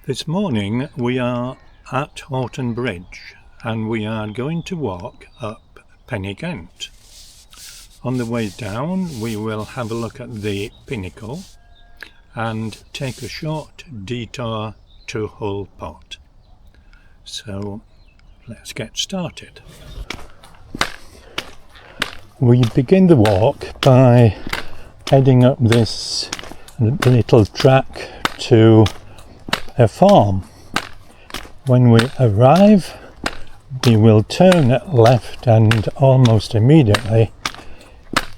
This morning we are at Horton Bridge and we are going to walk up Pen y Ghent. On the way down we will have a look at the Pinnacle and take a short detour to Hunt Pot. So let's get started. We begin the walk by heading up this little track to a farm. When we arrive, we will turn left and almost immediately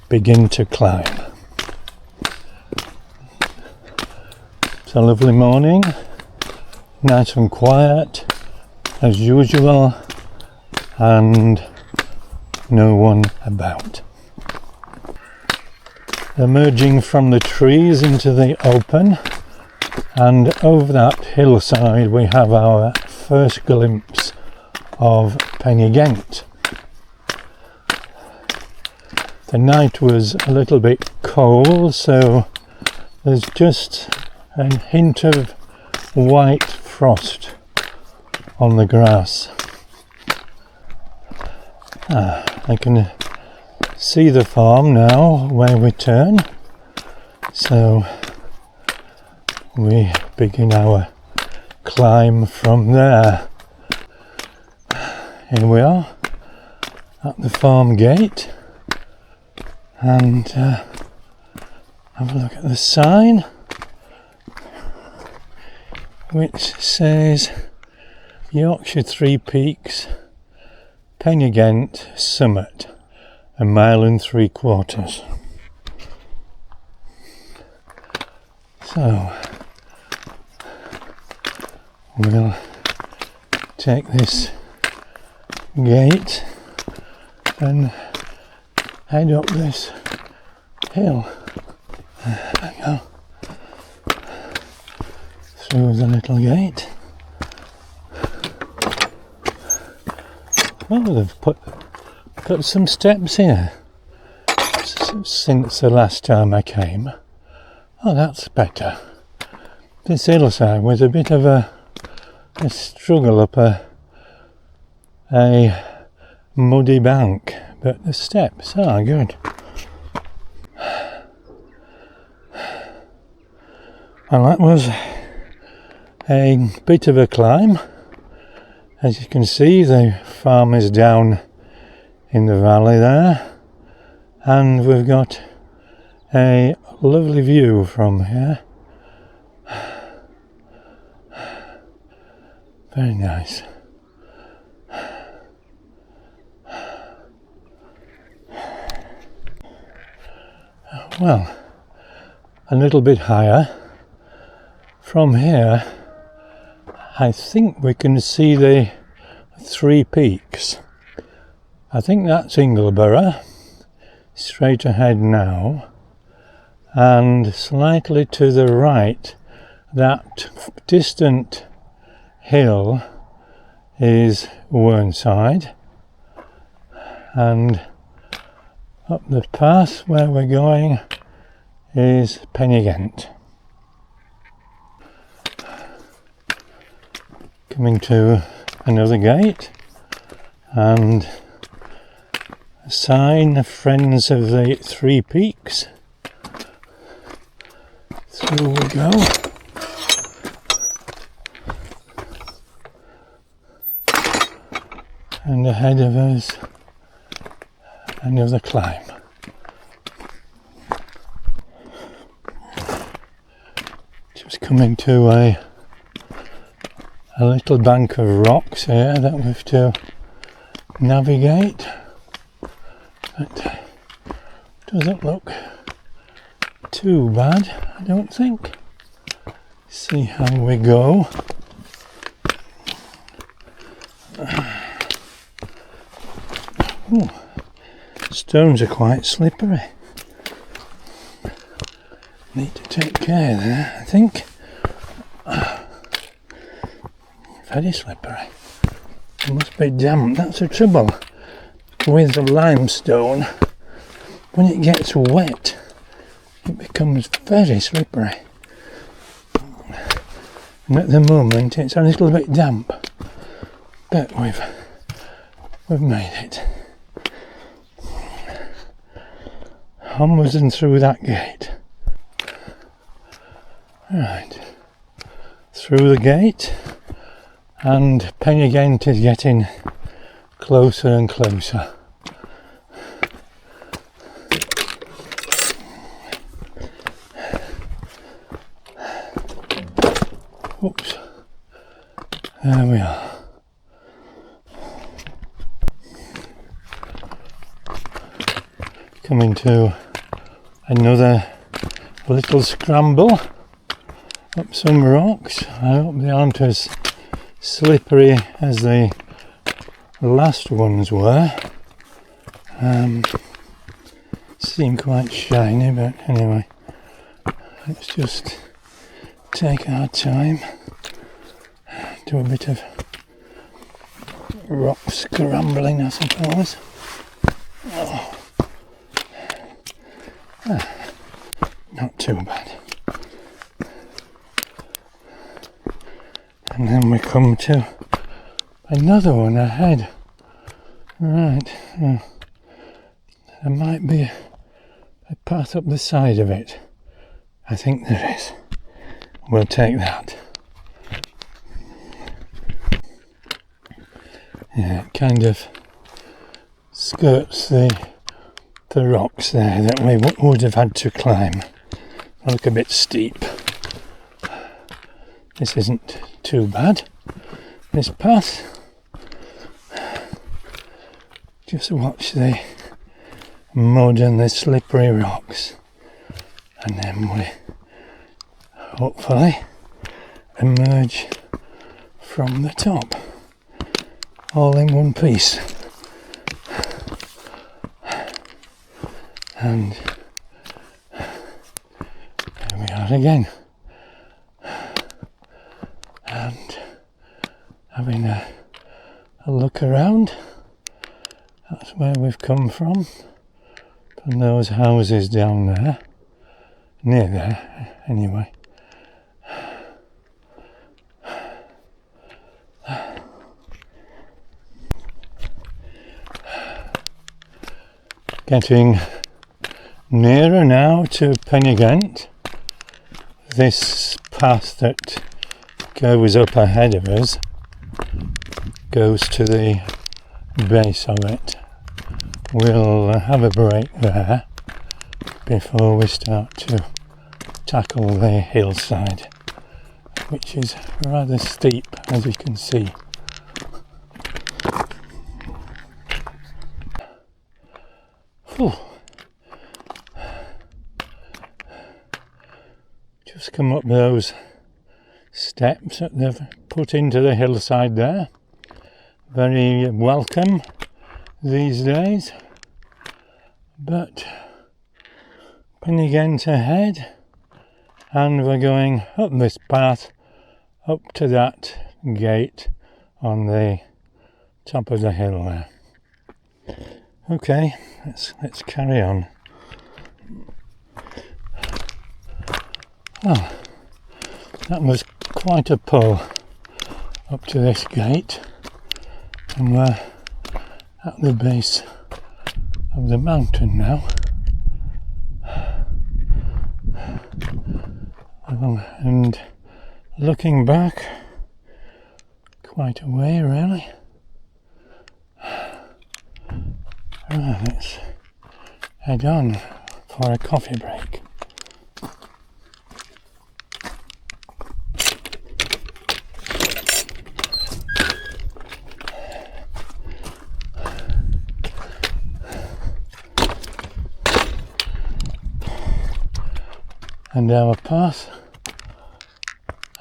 begin to climb. It's a lovely morning, nice and quiet as usual, and no one about. Emerging from the trees into the open, and over that hillside we have our first glimpse of Pen y Ghent. The night was a little bit cold, so there's just a hint of white frost on the grass. I can see the farm now where we turn, so we begin our climb from there. Here we are at the farm gate, and have a look at the sign which says Yorkshire 3 Peaks, Pen y Ghent Summit, 1.75 miles. So we'll take this gate and head up this hill. There we go. Through the little gate. Oh, they've put some steps here since the last time I came. Oh, that's better. This hillside was a bit of a struggle up a muddy bank, but the steps are good. And that was a bit of a climb. As you can see, the farm is down in the valley there, and we've got a lovely view from here. Very nice. Well, a little bit higher. From here, I think we can see the 3 Peaks. I think that's Ingleborough, straight ahead now, and slightly to the right, that distant hill is Whernside, and up the path where we're going is Pen y Ghent. Coming to another gate and a sign, Friends of the 3 Peaks. Through we go. And ahead of us, another climb. Just coming to a little bank of rocks here that we have to navigate, but doesn't look too bad, I don't think. See how we go. Ooh, stones are quite slippery. Need to take care there, I think. Very slippery. It must be damp. That's the trouble with the limestone. When it gets wet, it becomes very slippery. And at the moment it's a little bit damp, but we've made it. Onwards and through that gate. Right, through the gate, and Pen y Ghent is getting closer and closer. Oops, there we are. Coming to another little scramble up some rocks. I hope they aren't as slippery as the last ones were. Seem quite shiny, but anyway, let's just take our time, do a bit of rock scrambling, I suppose. Oh. Not too bad. And then we come to another one ahead. Right, there might be a path up the side of it. I think there is. We'll take that. Yeah, it kind of skirts the rocks there that we would have had to climb. They look a bit steep. This isn't too bad, this path. Just watch the mud and the slippery rocks, and then we hopefully emerge from the top all in one piece. And here we are again, and having a look around. That's where we've come from those houses down there, near there anyway. Getting nearer now to Pen y Ghent. This path that goes up ahead of us goes to the base of it. We'll have a break there before we start to tackle the hillside, which is rather steep, as you can see. Whew. Just come up those steps that they've put into the hillside there. Very welcome these days. But Pen y Ghent ahead, and we're going up this path up to that gate on the top of the hill there. Okay, let's carry on. Oh, that was quite a pull up to this gate, and we're at the base of the mountain now. And looking back, quite a way really. Right, let's head on for a coffee break. And our path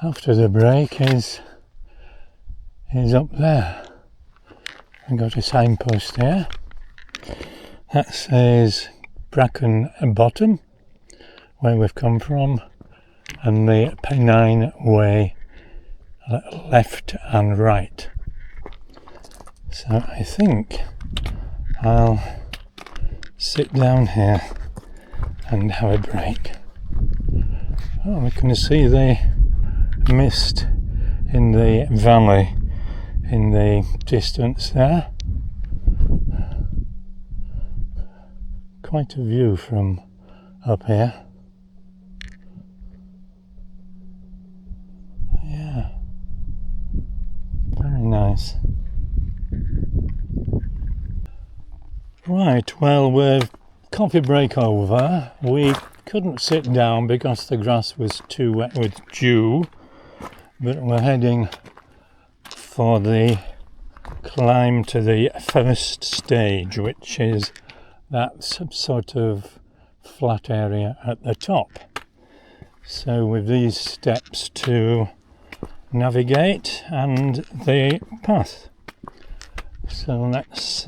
after the break is up there. I've got a signpost here that says Bracken Bottom, where we've come from, and the Pennine Way left and right. So I think I'll sit down here and have a break. Oh, we can see the mist in the valley in the distance there. Quite a view from up here. Yeah, very nice. Right, well, we're coffee break over. We couldn't sit down because the grass was too wet with dew, but we're heading for the climb to the first stage, which is that sort of flat area at the top. So with these steps to navigate and the path. So let's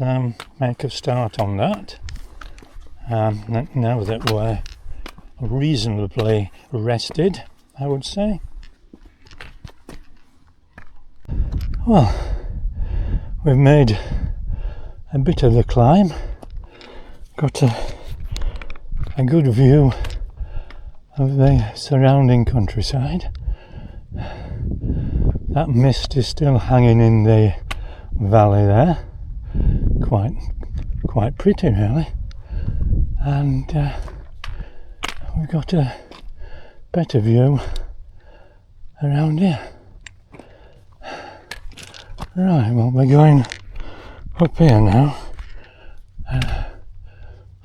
make a start on that. Now that we're reasonably rested, I would say. Well, we've made a bit of the climb. Got a good view of the surrounding countryside. That mist is still hanging in the valley there. Quite pretty, really. And we've got a better view around here. Right, well, we're going up here now.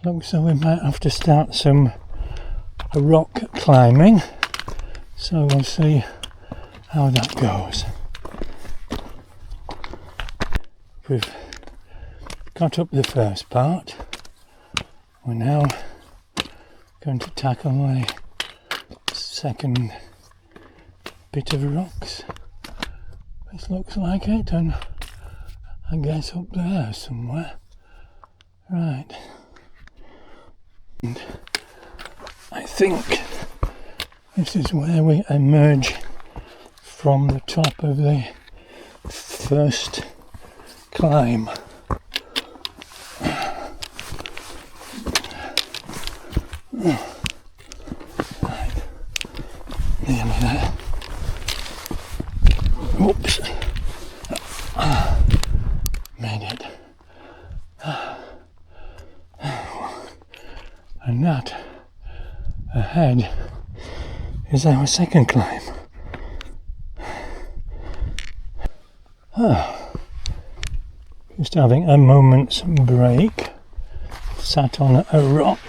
Looks so we might have to start some rock climbing, so we'll see how that goes. We've got up the first part. We're now going to tackle the second bit of rocks. This looks like it, and I guess up there somewhere. Right. And I think this is where we emerge from the top of the first climb. Right. Nearly there. Oops. Made it. And that ahead is our second climb. Just having a moment's break. Sat on a rock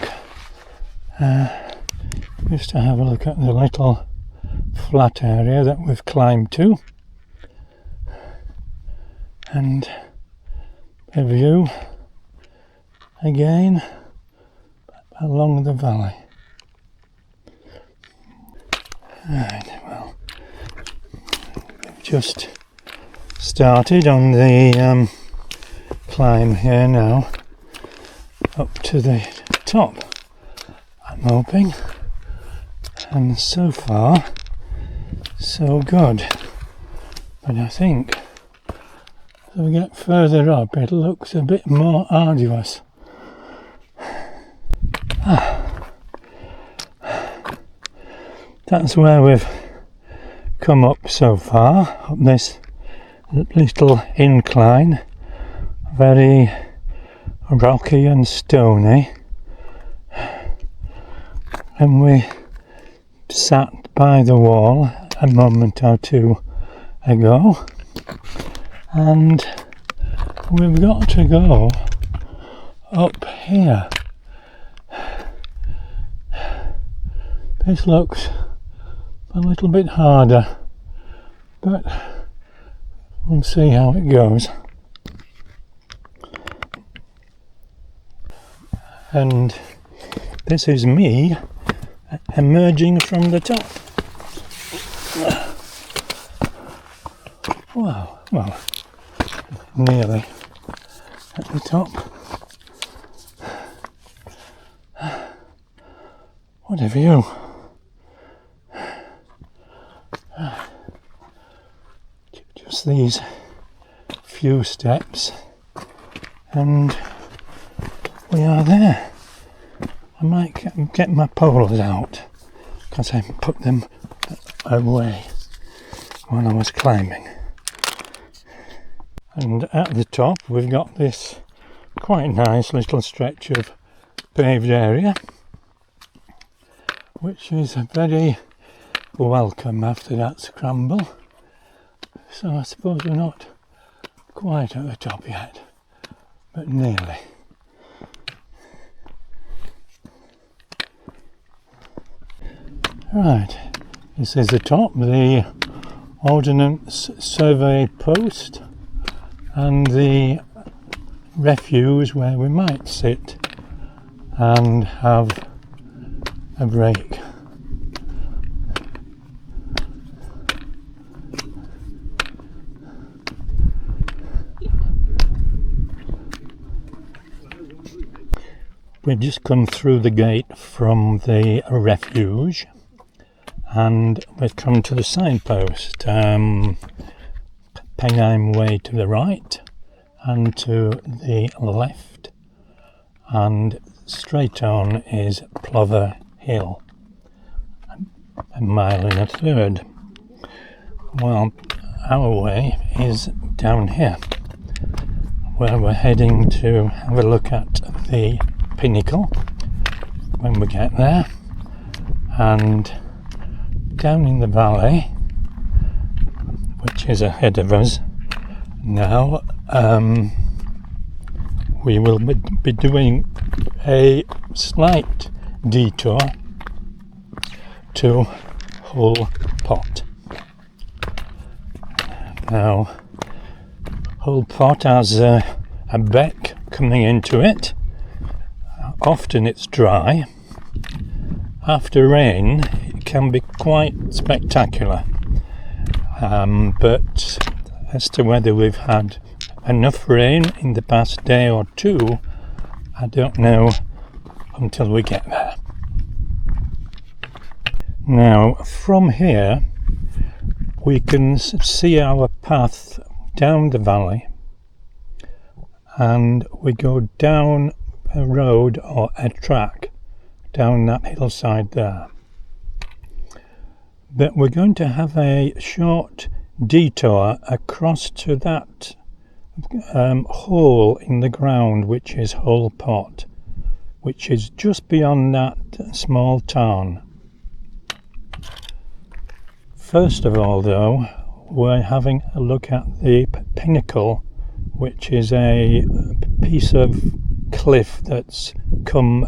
just to have a look at the little flat area that we've climbed to, and a view again along the valley. Right, well, we've just started on the climb here now up to the top, I'm hoping, and so far so good, but I think as we get further up it looks a bit more arduous. That's where we've come up so far, up this little incline, very rocky and stony, and we sat by the wall a moment or two ago, and we've got to go up here. This looks a little bit harder, but we'll see how it goes. And this is me emerging from the top. Wow, well, nearly at the top. What a view. Just these few steps and we are there. I might get my poles out because I put them away. while I was climbing. And at the top we've got this quite nice little stretch of paved area, which is very welcome after that scramble. So I suppose we're not quite at the top yet, but nearly. Right, this is the top, the Ordnance Survey post and the refuge where we might sit and have a break. We've just come through the gate from the refuge and we've come to the signpost. Penheim Way to the right and to the left, and straight on is Plover Hill, a mile and a third. Well, our way is down here, where we're heading to have a look at the Pinnacle when we get there, and down in the valley, which is ahead of us now, we will be doing a slight detour to Horton Pot. Now, Horton Pot has a beck coming into it. Often it's dry. After rain it can be quite spectacular, but as to whether we've had enough rain in the past day or two, I don't know until we get there. Now from here we can see our path down the valley, and we go down a road or a track down that hillside there. But we're going to have a short detour across to that hole in the ground, which is Horton Pot, which is just beyond that small town. First of all though, we're having a look at the Pinnacle, which is a piece of cliff that's come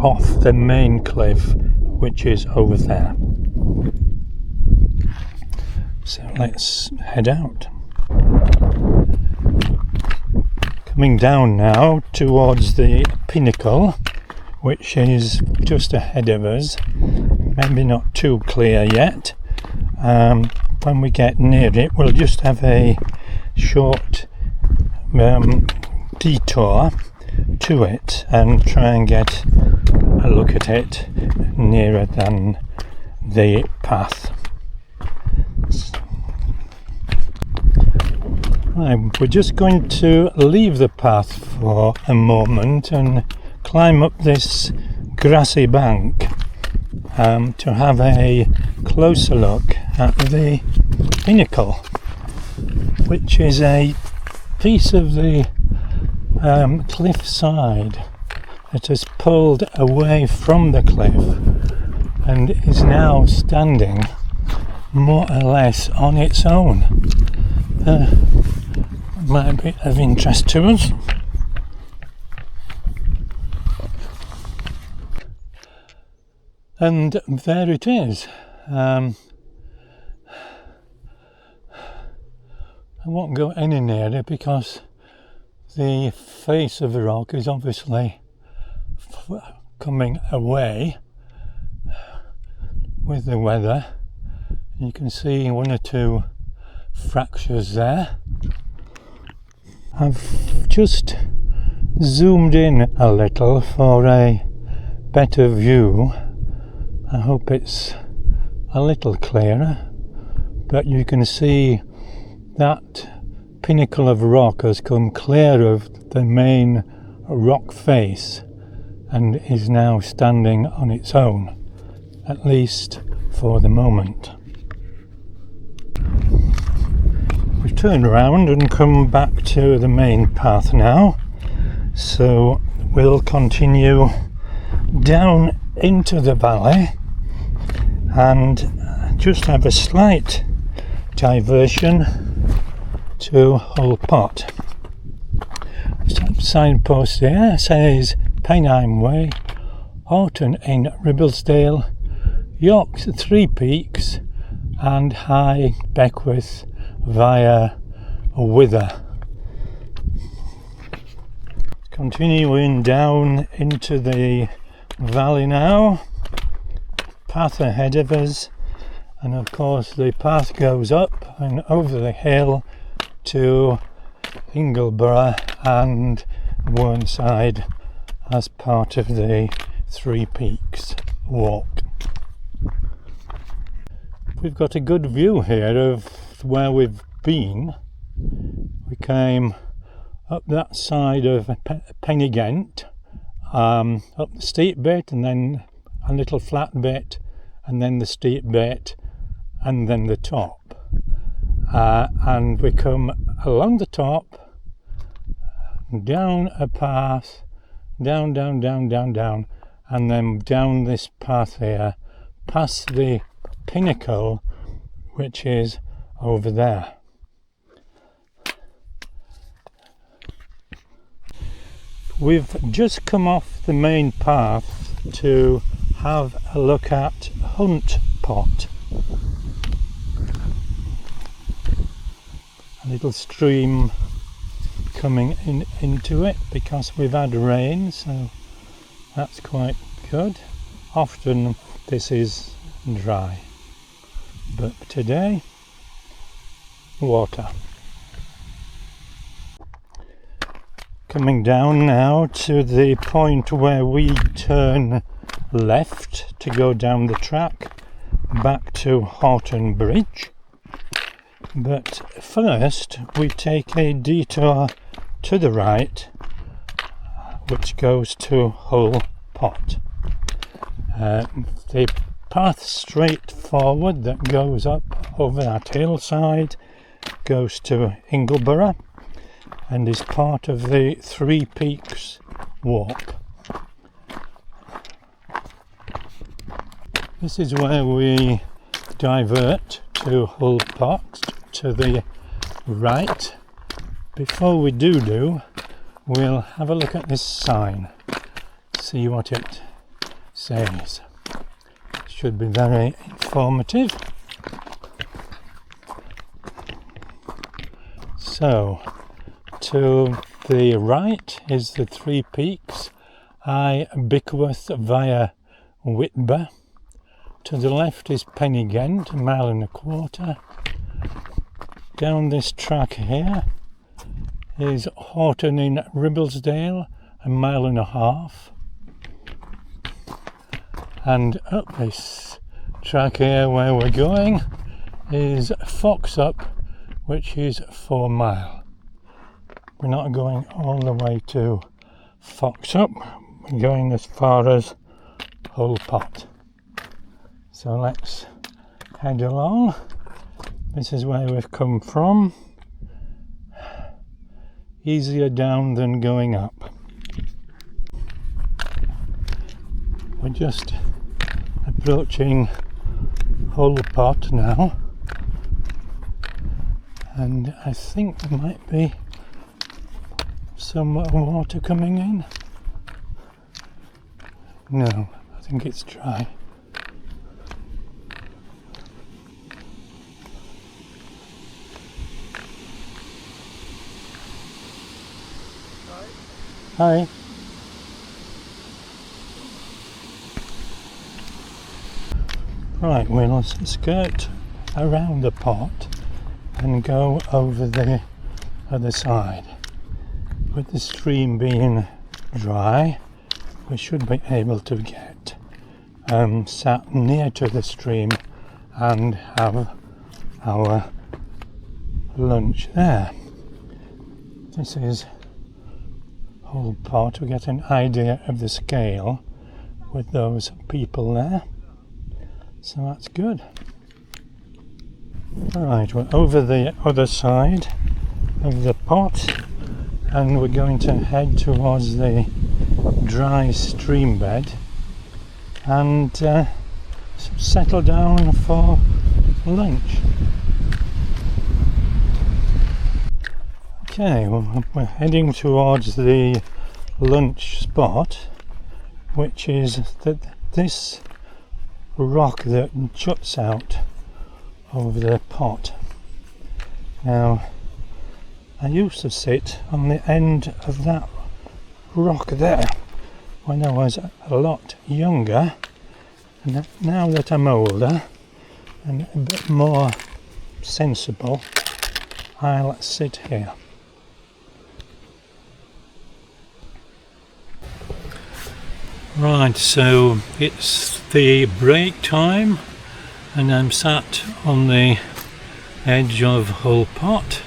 off the main cliff, which is over there. So let's head out. Coming down now towards the Pinnacle, which is just ahead of us, maybe not too clear yet. When we get near it, we'll just have a short detour to it and try and get a look at it nearer than the path. Right, we're just going to leave the path for a moment and climb up this grassy bank to have a closer look at the Pinnacle, which is a piece of the cliff side that has pulled away from the cliff and is now standing more or less on its own. Might be of interest to us. And there it is. I won't go any nearer because the face of the rock is obviously coming away with the weather. You can see one or two fractures there. I've just zoomed in a little for a better view. I hope it's a little clearer, but you can see that pinnacle of rock has come clear of the main rock face and is now standing on its own, at least for the moment. turn around and come back to the main path now, so we'll continue down into the valley and just have a slight diversion to Hunt Pot. Signpost there says Pennine Way, Horton in Ribblesdale, York's Three Peaks and High Beckwith via Wither. Continuing down into the valley now, path ahead of us, and of course the path goes up and over the hill to Ingleborough and Whernside as part of the Three Peaks walk. We've got a good view here of where we've been. We came up that side of Pen y Ghent, up the steep bit and then a little flat bit and then the steep bit and then the top. And we come along the top, down a path, down, and then down this path here, past the Pinnacle, which is over there. We've just come off the main path to have a look at Hunt Pot. A little stream coming into it because we've had rain, so that's quite good. Often this is dry, but today, water. Coming down now to the point where we turn left to go down the track back to Horton Bridge. But first we take a detour to the right, which goes to Hunt Pot. The path straight forward that goes up over that hillside goes to Ingleborough and is part of the Three Peaks walk. This is where we divert to Hunt Pot to the right. Before we do, we'll have a look at this sign, see what it says. Should be very informative. So, to the right is the Three Peaks, High Beckwith via Whitby. To the left is Pen y Ghent, 1.25 miles. Down this track here is Horton in Ribblesdale, 1.5 miles. And up this track here where we're going is Fox Up, which is 4 miles. We're not going all the way to Fox Up, we're going as far as Hunt Pot. So let's head along. This is where we've come from. Easier down than going up. We're just approaching Hunt Pot now, and I think there might be some water coming in. No, I think it's dry. Hi. Right, we'll skirt around the pot and go over the other side. With the stream being dry, we should be able to get sat near to the stream and have our lunch there. This is Hunt Pot. We get an idea of the scale with those people there, so that's good. Right, we're over the other side of the pot and we're going to head towards the dry stream bed and settle down for lunch. Okay, well, we're heading towards the lunch spot, which is this rock that juts out over the pot. Now, I used to sit on the end of that rock there when I was a lot younger, and now that I'm older and a bit more sensible, I'll sit here. Right, so it's the break time and I'm sat on the edge of Hull Pot.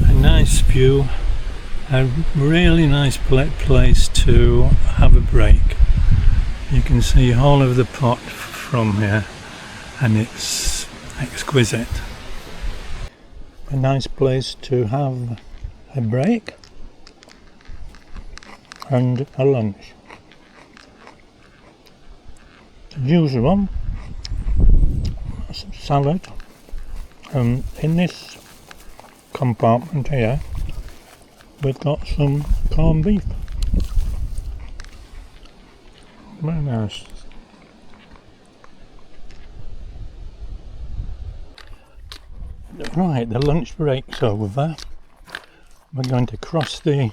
A nice view, a really nice place to have a break. You can see all of the pot from here and it's exquisite. A nice place to have a break and a lunch. Usual salad. In this compartment here we've got some corned beef. Very nice. Right, the lunch break's over. We're going to cross the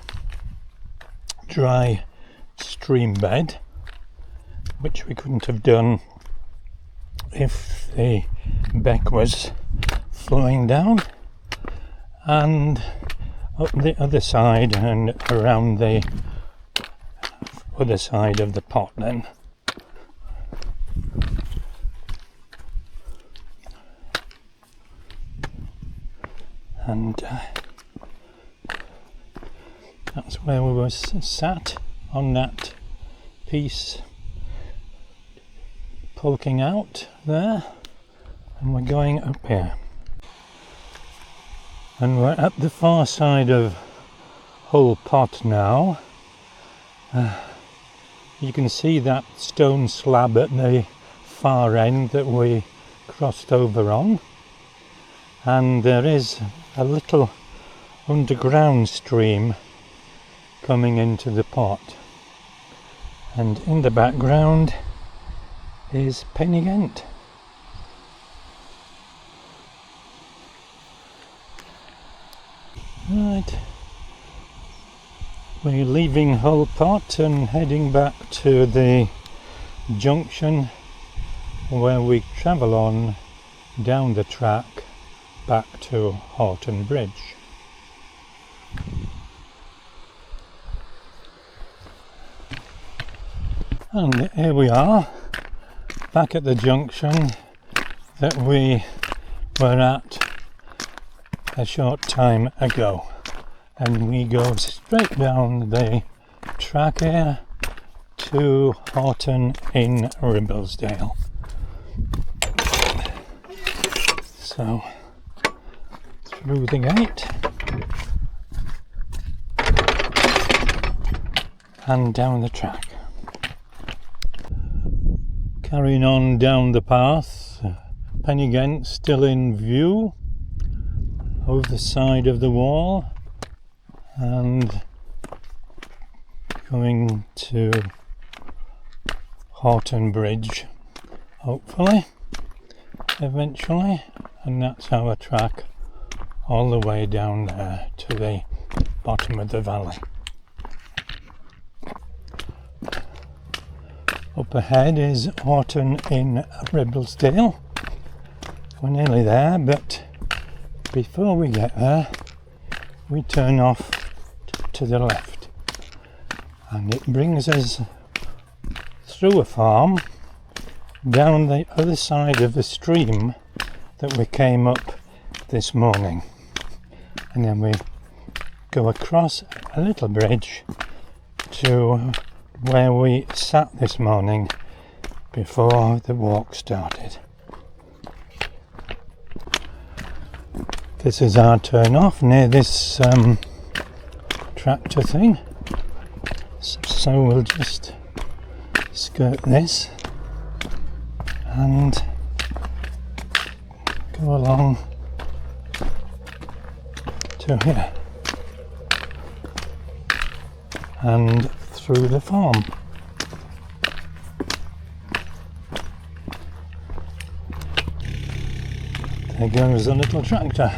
dry stream bed, which we couldn't have done if the beck was flowing down, and up the other side and around the other side of the pot then. And that's where we were sat on that piece poking out there, and we're going up here and we're at the far side of Hull Pot now. You can see that stone slab at the far end that we crossed over on, and there is a little underground stream coming into the pot, and in the background is Pen y Ghent. Right, we're leaving Hull Pot and heading back to the junction where we travel on down the track back to Horton Bridge. And here we are, back at the junction that we were at a short time ago, and we go straight down the track here to Horton in Ribblesdale. So through the gate and down the track. Carrying on down the path, Pen y Ghent still in view over the side of the wall, and going to Horton Bridge hopefully eventually, and that's our track all the way down there to the bottom of the valley. Up ahead is Horton in Ribblesdale. We're nearly there, but before we get there we turn off to the left, and it brings us through a farm down the other side of the stream that we came up this morning, and then we go across a little bridge to where we sat this morning before the walk started. This is our turn off near this tractor thing, so we'll just skirt this and go along to here and through the farm. There goes the little tractor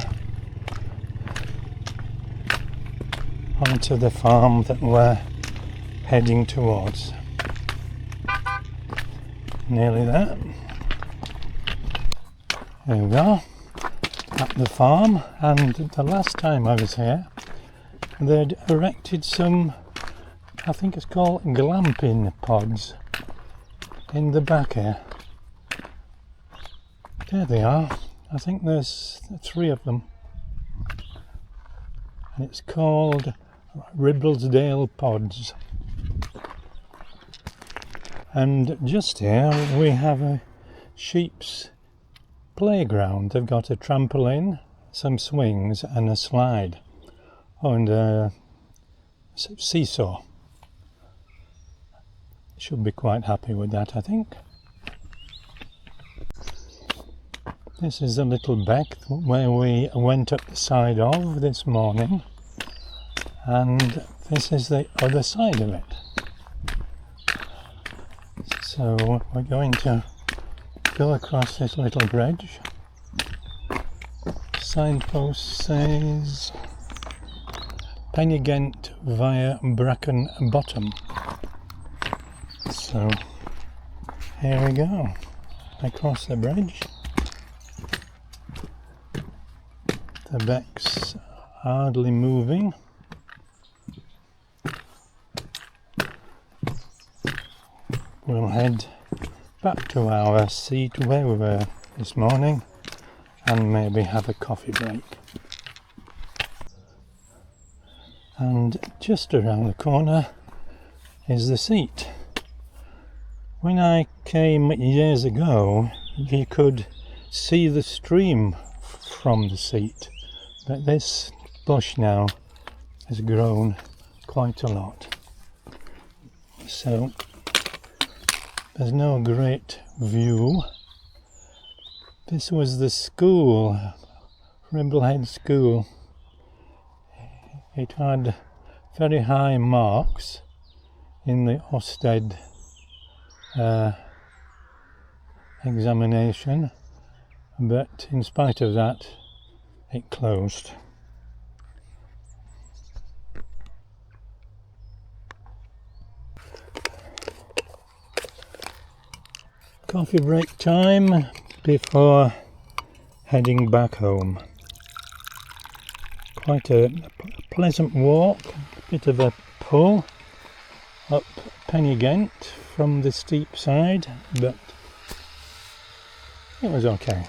onto the farm that we're heading towards. Nearly there. There we are, at the farm, and the last time I was here they'd erected some, I think it's called glamping pods in the back here. There they are. I think there's 3 of them, and it's called Ribblesdale Pods. And just here we have a sheep's playground. They've got a trampoline, some swings and a slide, and a seesaw. Should be quite happy with that, I think. This is a little beck where we went up the side of this morning, and this is the other side of it. So we're going to go across this little bridge. Signpost says Pen y Ghent via Bracken Bottom. So here we go, across the bridge. The beck's hardly moving. We'll head back to our seat where we were this morning and maybe have a coffee break. And just around the corner is the seat. When I came years ago, you could see the stream from the seat, but this bush now has grown quite a lot, so there's no great view. This was the school, Rimblehead School. It had very high marks in the Ofsted examination, but in spite of that it closed. Coffee break time before heading back home. Quite a pleasant walk, bit of a pull up Pen y Ghent from the steep side, but it was okay.